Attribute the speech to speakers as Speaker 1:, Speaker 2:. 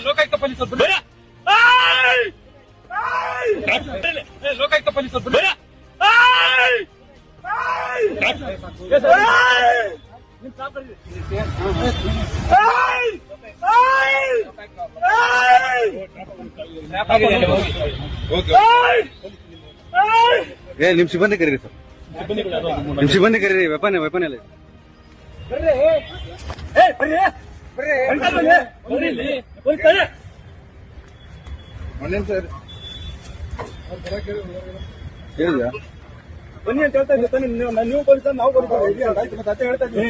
Speaker 1: ಲೋಕಾಯುಕ್ತ ಪೊಲೀಸರು ಲೋಕಾಯುಕ್ತ ಪೊಲೀಸರು
Speaker 2: ನಿಮ್ ಸಿಬ್ಬಂದಿ ಕರೀರಿ ಸರ್, ನಿಮ್ ಸಿಬ್ಬಂದಿ ಕರೀರಿ. ವೆಪನ್ ಎಲ್ಲ ಹೇಳಿದ್ಯಾ?
Speaker 1: ಬನ್ನಿ ಅಂತ ಹೇಳ್ತಾ ಇದ್ದೀನಿ. ನೀವು ಪೊಲೀಸ್ ನಾವು ಮತ್ತೆ ಹೇಳ್ತಾ ಇದ್ದೀನಿ.